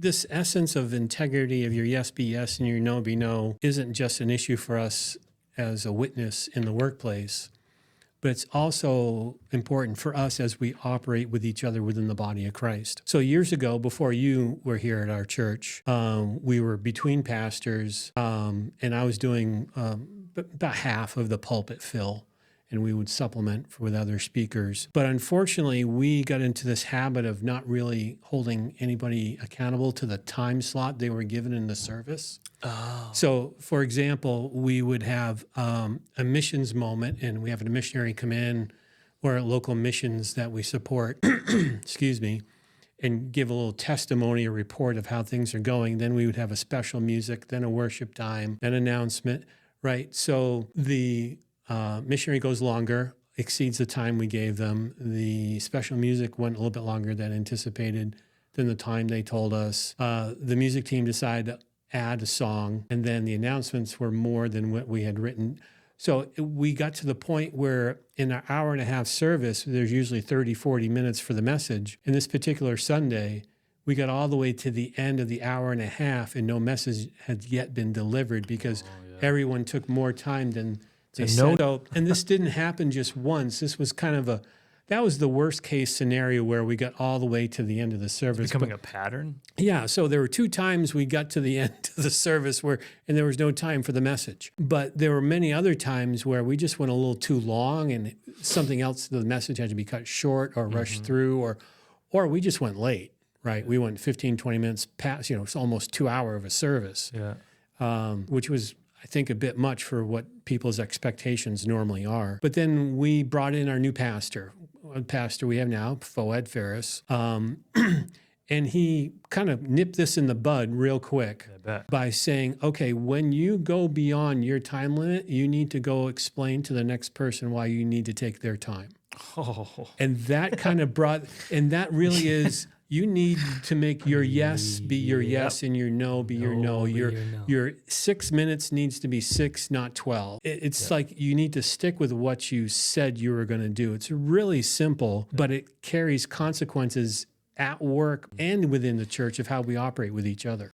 This essence of integrity of your yes be yes and your no be no isn't just an issue for us as a witness in the workplace, but it's also important for us as we operate with each other within the body of Christ. So years ago, before you were here at our church, we were between pastors, and I was doing about half of the pulpit fill, and we would supplement with other speakers. But unfortunately, we got into this habit of not really holding anybody accountable to the time slot they were given in the service. Oh. So, for example, we would have a missions moment, and we have a missionary come in or local missions that we support, excuse me, and give a little testimony or report of how things are going. Then we would have a special music, then a worship time, an announcement, right? So the missionary goes longer, exceeds the time we gave them. The special music went a little bit longer than anticipated than the time they told us. The music team decided to add a song, and then the announcements were more than what we had written. So we got to the point where in an hour and a half service, there's usually 30, 40 minutes for the message. And this particular Sunday, we got all the way to the end of the hour and a half and no message had yet been delivered because everyone took more time than they said. So, and this didn't happen just once. This was kind of that was the worst case scenario where we got all the way to the end of the service. It's becoming a pattern? Yeah. So there were 2 times we got to the end of the service and there was no time for the message. But there were many other times where we just went a little too long and something else, the message had to be cut short or rushed through, or we just went late, right? We went 15, 20 minutes past, it's almost 2 hours of a service, which was, I think, a bit much for what people's expectations normally are. But then we brought in our new pastor we have now, Foed Ferris, and he kind of nipped this in the bud real quick by saying, okay, when you go beyond your time limit, you need to go explain to the next person why you need to take their time. Oh. And that kind of and that really is, you need to make your yes be your yes and your no be your no. Your 6 minutes needs to be 6, not 12. It's like you need to stick with what you said you were going to do. It's really simple, but it carries consequences at work and within the church of how we operate with each other.